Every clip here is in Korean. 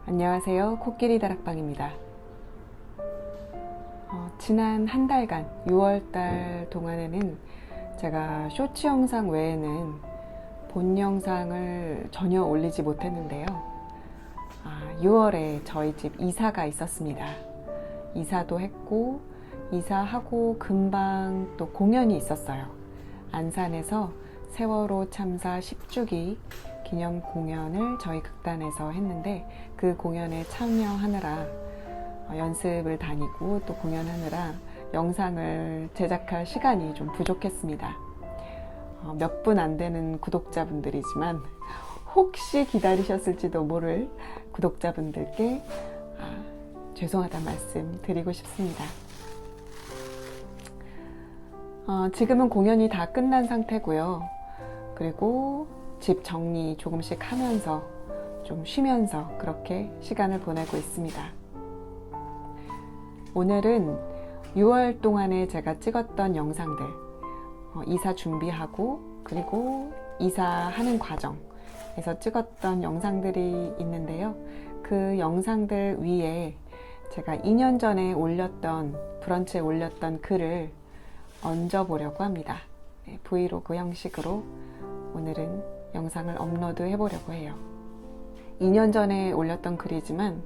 안녕하세요. 코끼리 다락방입니다. 지난 한 달간 6월달 동안에는 제가 쇼츠 영상 외에는 본 영상을 전혀 올리지 못했는데요. 6월에 저희 집 이사가 있었습니다. 이사도 했고 이사하고 금방 또 공연이 있었어요. 안산에서 세월호 참사 10주기 기념 공연을 저희 극단에서 했는데, 그 공연에 참여하느라 연습을 다니고 또 공연하느라 영상을 제작할 시간이 좀 부족했습니다. 몇 분 안 되는 구독자분들이지만 혹시 기다리셨을지도 모를 구독자분들께 죄송하다는 말씀 드리고 싶습니다. 지금은 공연이 다 끝난 상태고요. 그리고 집 정리 조금씩 하면서 좀 쉬면서 그렇게 시간을 보내고 있습니다. 오늘은 6월 동안에 제가 찍었던 영상들, 이사 준비하고 그리고 이사하는 과정에서 찍었던 영상들이 있는데요. 그 영상들 위에 제가 2년 전에 브런치에 올렸던 글을 얹어보려고 합니다. 브이로그 형식으로 오늘은 영상을 업로드 해보려고 해요. 2년 전에 올렸던 글이지만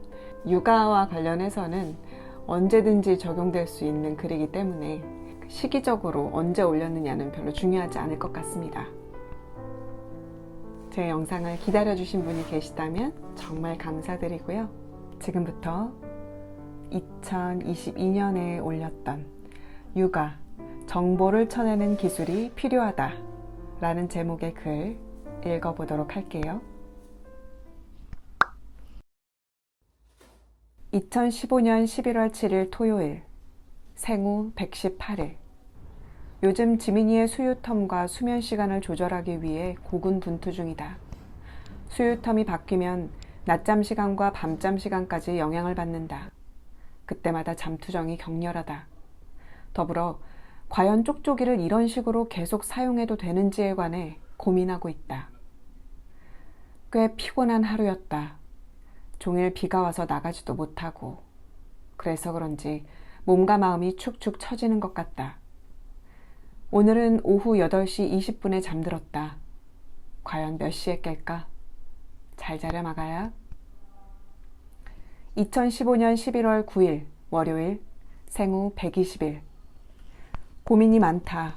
육아와 관련해서는 언제든지 적용될 수 있는 글이기 때문에 시기적으로 언제 올렸느냐는 별로 중요하지 않을 것 같습니다. 제 영상을 기다려주신 분이 계시다면 정말 감사드리고요. 지금부터 2022년에 올렸던 육아, 정보를 쳐내는 기술이 필요하다 라는 제목의 글 읽어보도록 할게요. 2015년 11월 7일 토요일, 생후 118일. 요즘 지민이의 수유텀과 수면 시간을 조절하기 위해 고군분투 중이다. 수유텀이 바뀌면 낮잠 시간과 밤잠 시간까지 영향을 받는다. 그때마다 잠투정이 격렬하다. 더불어 과연 쪽쪽이를 이런 식으로 계속 사용해도 되는지에 관해 고민하고 있다. 꽤 피곤한 하루였다. 종일 비가 와서 나가지도 못하고, 그래서 그런지 몸과 마음이 축축 처지는 것 같다. 오늘은 오후 8시 20분에 잠들었다. 과연 몇 시에 깰까? 잘 자렴 아가야. 2015년 11월 9일 월요일, 생후 120일. 고민이 많다.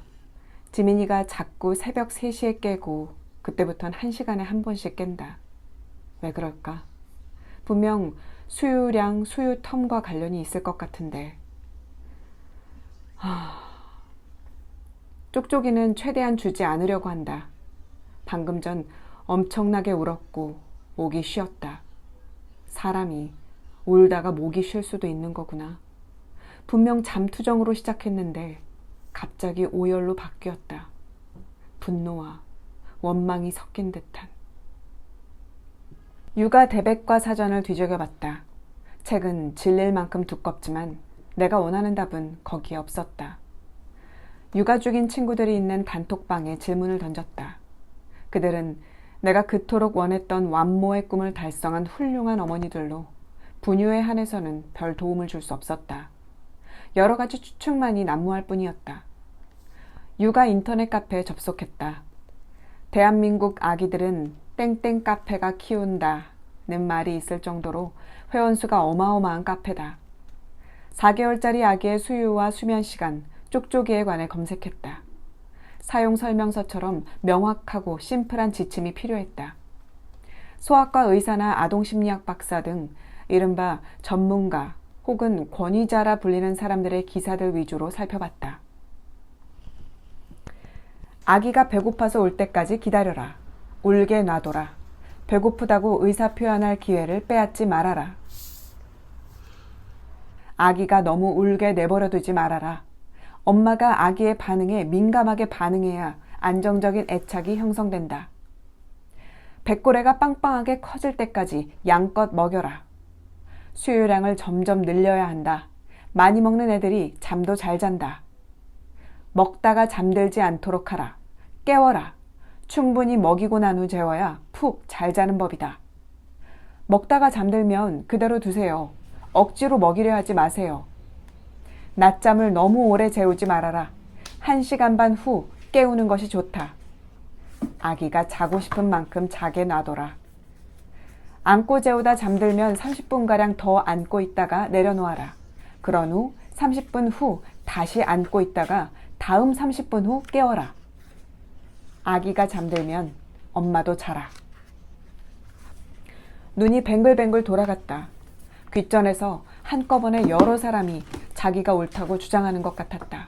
지민이가 자꾸 새벽 3시에 깨고 그때부턴 1시간에 한 번씩 깬다. 왜 그럴까? 분명 수유량, 수유텀과 관련이 있을 것 같은데. 쪽쪽이는 최대한 주지 않으려고 한다. 방금 전 엄청나게 울었고 목이 쉬었다. 사람이 울다가 목이 쉴 수도 있는 거구나. 분명 잠투정으로 시작했는데 갑자기 오열로 바뀌었다. 분노와 원망이 섞인 듯한. 육아 대백과 사전을 뒤적여봤다. 책은 질릴 만큼 두껍지만 내가 원하는 답은 거기에 없었다. 육아 중인 친구들이 있는 단톡방에 질문을 던졌다. 그들은 내가 그토록 원했던 완모의 꿈을 달성한 훌륭한 어머니들로 분유에 한해서는 별 도움을 줄 수 없었다. 여러 가지 추측만이 난무할 뿐이었다. 육아 인터넷 카페에 접속했다. 대한민국 아기들은 땡땡 카페가 키운다는 말이 있을 정도로 회원수가 어마어마한 카페다. 4개월짜리 아기의 수유와 수면 시간, 쪽쪽이에 관해 검색했다. 사용 설명서처럼 명확하고 심플한 지침이 필요했다. 소아과 의사나 아동심리학 박사 등 이른바 전문가 혹은 권위자라 불리는 사람들의 기사들 위주로 살펴봤다. 아기가 배고파서 올 때까지 기다려라. 울게 놔둬라. 배고프다고 의사 표현할 기회를 빼앗지 말아라. 아기가 너무 울게 내버려두지 말아라. 엄마가 아기의 반응에 민감하게 반응해야 안정적인 애착이 형성된다. 배꼬래가 빵빵하게 커질 때까지 양껏 먹여라. 수유량을 점점 늘려야 한다. 많이 먹는 애들이 잠도 잘 잔다. 먹다가 잠들지 않도록 하라. 깨워라. 충분히 먹이고 난 후 재워야 푹 잘 자는 법이다. 먹다가 잠들면 그대로 두세요. 억지로 먹이려 하지 마세요. 낮잠을 너무 오래 재우지 말아라. 1시간 반 후 깨우는 것이 좋다. 아기가 자고 싶은 만큼 자게 놔둬라. 안고 재우다 잠들면 30분가량 더 안고 있다가 내려놓아라. 그런 후 30분 후 다시 안고 있다가 다음 30분 후 깨워라. 아기가 잠들면 엄마도 자라. 눈이 뱅글뱅글 돌아갔다. 귓전에서 한꺼번에 여러 사람이 자기가 옳다고 주장하는 것 같았다.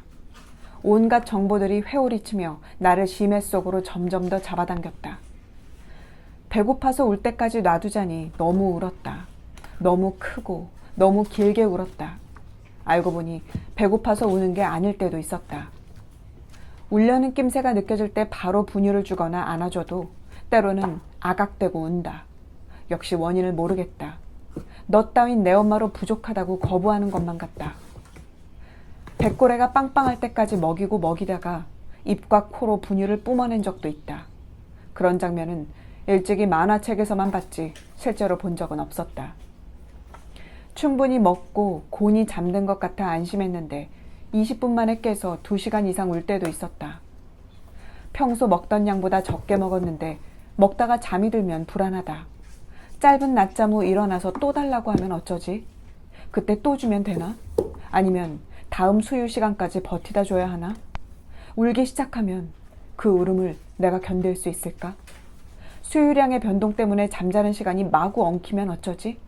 온갖 정보들이 회오리치며 나를 심해 속으로 점점 더 잡아당겼다. 배고파서 울 때까지 놔두자니 너무 울었다. 너무 크고 너무 길게 울었다. 알고 보니 배고파서 우는 게 아닐 때도 있었다. 울려는 낌새가 느껴질 때 바로 분유를 주거나 안아줘도 때로는 아각대고 운다. 역시 원인을 모르겠다. 너 따윈 내 엄마로 부족하다고 거부하는 것만 같다. 배꼬래가 빵빵할 때까지 먹이고 먹이다가 입과 코로 분유를 뿜어낸 적도 있다. 그런 장면은 일찍이 만화책에서만 봤지 실제로 본 적은 없었다. 충분히 먹고 곤히 잠든 것 같아 안심했는데 20분 만에 깨서 2시간 이상 울 때도 있었다. 평소 먹던 양보다 적게 먹었는데 먹다가 잠이 들면 불안하다. 짧은 낮잠 후 일어나서 또 달라고 하면 어쩌지? 그때 또 주면 되나? 아니면 다음 수유 시간까지 버티다 줘야 하나? 울기 시작하면 그 울음을 내가 견딜 수 있을까? 수유량의 변동 때문에 잠자는 시간이 마구 엉키면 어쩌지?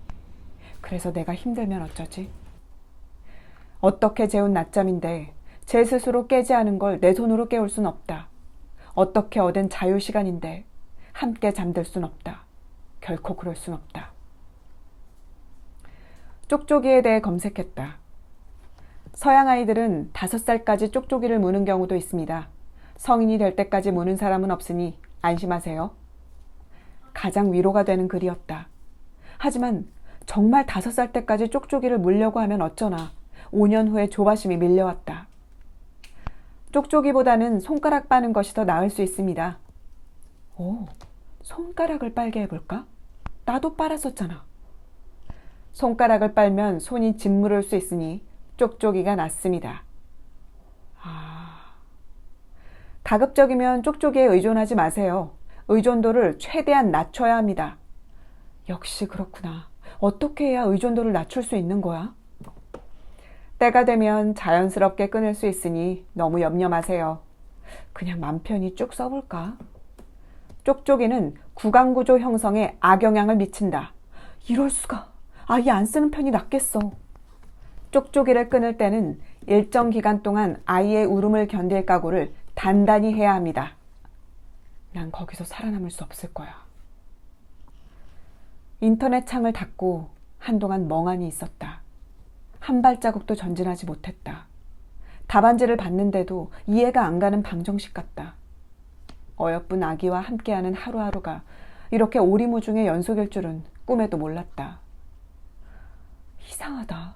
그래서 내가 힘들면 어쩌지? 어떻게 재운 낮잠인데 제 스스로 깨지 않은 걸 내 손으로 깨울 순 없다. 어떻게 얻은 자유시간인데 함께 잠들 순 없다. 결코 그럴 순 없다. 쪽쪽이에 대해 검색했다. 서양 아이들은 5살까지 쪽쪽이를 무는 경우도 있습니다. 성인이 될 때까지 무는 사람은 없으니 안심하세요. 가장 위로가 되는 글이었다. 하지만 정말 5살 때까지 쪽쪽이를 물려고 하면 어쩌나 5년 후에 조바심이 밀려왔다. 쪽쪽이보다는 손가락 빠는 것이 더 나을 수 있습니다. 오, 손가락을 빨게 해볼까? 나도 빨았었잖아. 손가락을 빨면 손이 짓무를 수 있으니 쪽쪽이가 낫습니다. 가급적이면 쪽쪽이에 의존하지 마세요. 의존도를 최대한 낮춰야 합니다. 역시 그렇구나. 어떻게 해야 의존도를 낮출 수 있는 거야? 때가 되면 자연스럽게 끊을 수 있으니 너무 염려 마세요. 그냥 맘 편히 쭉 써볼까? 쪽쪽이는 구강구조 형성에 악영향을 미친다. 이럴 수가. 아예 안 쓰는 편이 낫겠어. 쪽쪽이를 끊을 때는 일정 기간 동안 아이의 울음을 견딜 각오를 단단히 해야 합니다. 난 거기서 살아남을 수 없을 거야. 인터넷 창을 닫고 한동안 멍하니 있었다. 한 발자국도 전진하지 못했다. 답안지를 봤는데도 이해가 안 가는 방정식 같다. 어여쁜 아기와 함께하는 하루하루가 이렇게 오리무중의 연속일 줄은 꿈에도 몰랐다. 이상하다.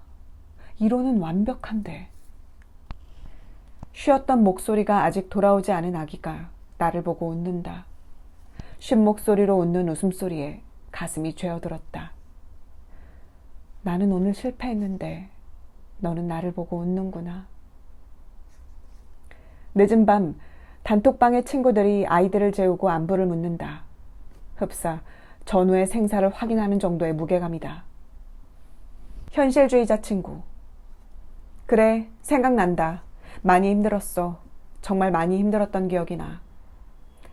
이론은 완벽한데. 쉬었던 목소리가 아직 돌아오지 않은 아기가 나를 보고 웃는다. 쉰 목소리로 웃는 웃음소리에 가슴이 죄어들었다. 나는 오늘 실패했는데 너는 나를 보고 웃는구나. 늦은 밤 단톡방의 친구들이 아이들을 재우고 안부를 묻는다. 흡사 전후의 생사를 확인하는 정도의 무게감이다. 현실주의자 친구. 그래, 생각난다. 많이 힘들었어. 정말 많이 힘들었던 기억이 나.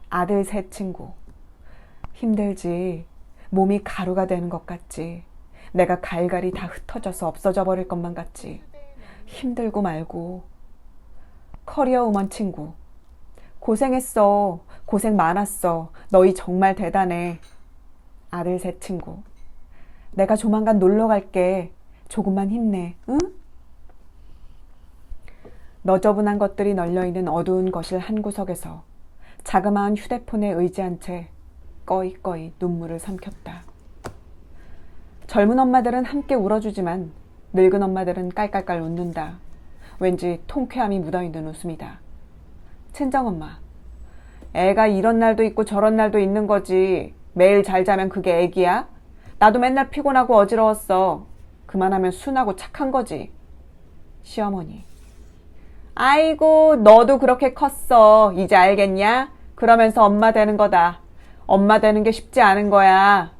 아들 셋 친구. 힘들지. 몸이 가루가 되는 것 같지. 내가 갈갈이 다 흩어져서 없어져 버릴 것만 같지. 힘들고 말고. 커리어 우먼 친구. 고생했어. 고생 많았어. 너희 정말 대단해. 아들 셋 친구. 내가 조만간 놀러 갈게. 조금만 힘내. 응? 너저분한 것들이 널려있는 어두운 거실 한 구석에서 자그마한 휴대폰에 의지한 채 꺼이꺼이 눈물을 삼켰다. 젊은 엄마들은 함께 울어주지만 늙은 엄마들은 깔깔깔 웃는다. 왠지 통쾌함이 묻어있는 웃음이다. 친정엄마. 애가 이런 날도 있고 저런 날도 있는 거지. 매일 잘 자면 그게 애기야? 나도 맨날 피곤하고 어지러웠어. 그만하면 순하고 착한 거지. 시어머니. 아이고, 너도 그렇게 컸어. 이제 알겠냐? 그러면서 엄마 되는 거다. 엄마 되는 게 쉽지 않은 거야.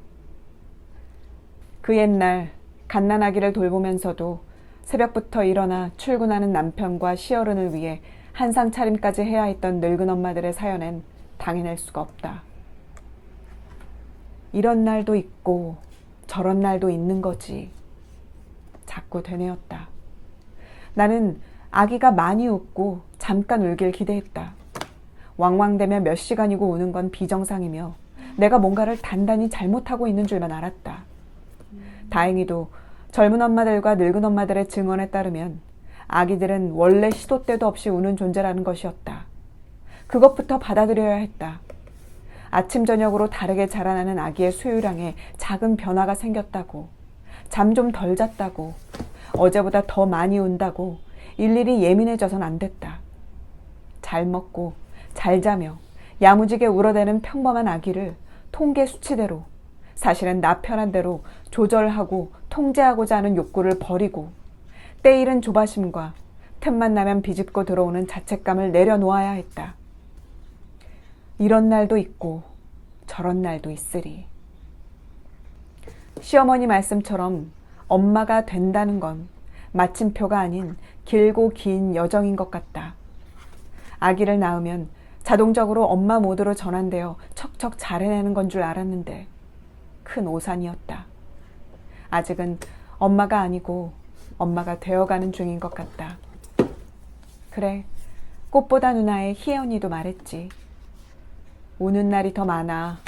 그 옛날 갓난아기를 돌보면서도 새벽부터 일어나 출근하는 남편과 시어른을 위해 한상 차림까지 해야 했던 늙은 엄마들의 사연엔 당해낼 수가 없다. 이런 날도 있고 저런 날도 있는 거지. 자꾸 되뇌었다. 나는 아기가 많이 웃고 잠깐 울길 기대했다. 왕왕대며 몇 시간이고 우는 건 비정상이며 내가 뭔가를 단단히 잘못하고 있는 줄만 알았다. 다행히도 젊은 엄마들과 늙은 엄마들의 증언에 따르면 아기들은 원래 시도 때도 없이 우는 존재라는 것이었다. 그것부터 받아들여야 했다. 아침 저녁으로 다르게 자라나는 아기의 수유량에 작은 변화가 생겼다고, 잠 좀 덜 잤다고, 어제보다 더 많이 운다고 일일이 예민해져선 안 됐다. 잘 먹고 잘 자며 야무지게 울어대는 평범한 아기를 통계 수치대로, 사실은 나 편한 대로 조절하고 통제하고자 하는 욕구를 버리고 때 잃은 조바심과 틈만 나면 비집고 들어오는 자책감을 내려놓아야 했다. 이런 날도 있고 저런 날도 있으리. 시어머니 말씀처럼 엄마가 된다는 건 마침표가 아닌 길고 긴 여정인 것 같다. 아기를 낳으면 자동적으로 엄마 모드로 전환되어 척척 잘 해내는 건 줄 알았는데 큰 오산이었다. 아직은 엄마가 아니고 엄마가 되어가는 중인 것 같다. 그래, 꽃보다 누나의 희애 언니도 말했지. 우는 날이 더 많아.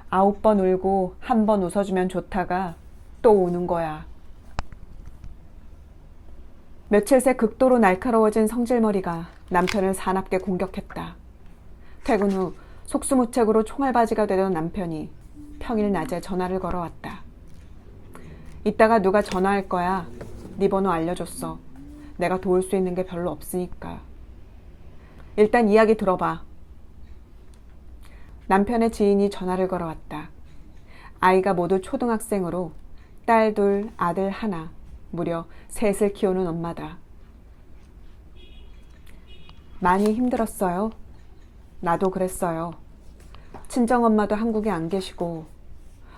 9번 울고 1번 웃어주면 좋다가 또 우는 거야. 며칠 새 극도로 날카로워진 성질머리가 남편을 사납게 공격했다. 퇴근 후 속수무책으로 총알바지가 되던 남편이 평일 낮에 전화를 걸어왔다. 이따가 누가 전화할 거야. 네 번호 알려줬어. 내가 도울 수 있는 게 별로 없으니까. 일단 이야기 들어봐. 남편의 지인이 전화를 걸어왔다. 아이가 모두 초등학생으로 딸 2, 아들 1, 무려 3을 키우는 엄마다. 많이 힘들었어요. 나도 그랬어요. 친정엄마도 한국에 안 계시고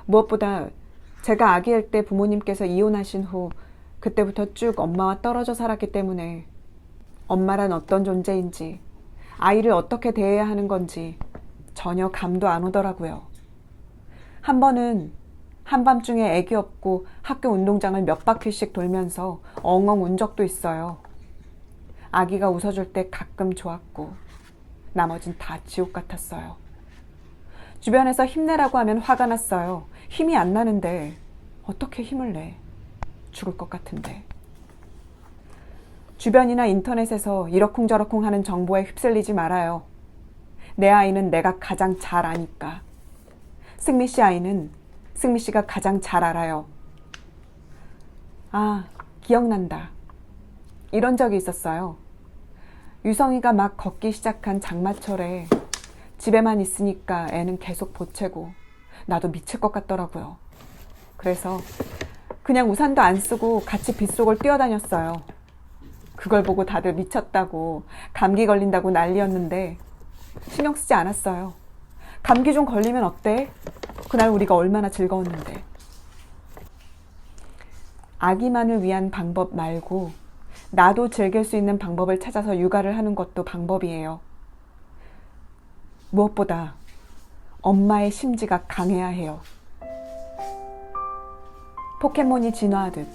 무엇보다 제가 아기일 때 부모님께서 이혼하신 후 그때부터 쭉 엄마와 떨어져 살았기 때문에 엄마란 어떤 존재인지 아이를 어떻게 대해야 하는 건지 전혀 감도 안 오더라고요. 한 번은 한밤중에 애기 업고 학교 운동장을 몇 바퀴씩 돌면서 엉엉 운 적도 있어요. 아기가 웃어줄 때 가끔 좋았고 나머진 다 지옥 같았어요. 주변에서 힘내라고 하면 화가 났어요. 힘이 안 나는데 어떻게 힘을 내? 죽을 것 같은데. 주변이나 인터넷에서 이러쿵저러쿵 하는 정보에 휩쓸리지 말아요. 내 아이는 내가 가장 잘 아니까. 승미 씨 아이는 승미 씨가 가장 잘 알아요. 아, 기억난다. 이런 적이 있었어요. 유성이가 막 걷기 시작한 장마철에 집에만 있으니까 애는 계속 보채고 나도 미칠 것 같더라고요. 그래서 그냥 우산도 안 쓰고 같이 빗속을 뛰어다녔어요. 그걸 보고 다들 미쳤다고, 감기 걸린다고 난리였는데 신경 쓰지 않았어요. 감기 좀 걸리면 어때? 그날 우리가 얼마나 즐거웠는데. 아기만을 위한 방법 말고 나도 즐길 수 있는 방법을 찾아서 육아를 하는 것도 방법이에요. 무엇보다 엄마의 심지가 강해야 해요. 포켓몬이 진화하듯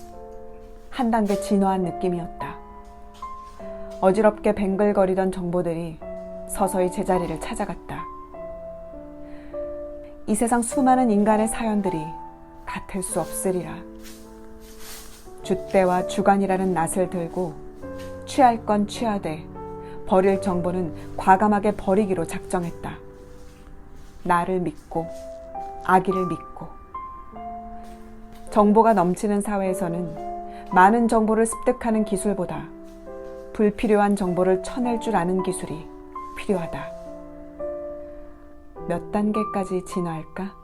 한 단계 진화한 느낌이었다. 어지럽게 뱅글거리던 정보들이 서서히 제자리를 찾아갔다. 이 세상 수많은 인간의 사연들이 같을 수 없으리라. 줏대와 주관이라는 낫을 들고 취할 건 취하되 버릴 정보는 과감하게 버리기로 작정했다. 나를 믿고 아기를 믿고. 정보가 넘치는 사회에서는 많은 정보를 습득하는 기술보다 불필요한 정보를 쳐낼 줄 아는 기술이 필요하다. 몇 단계까지 진화할까?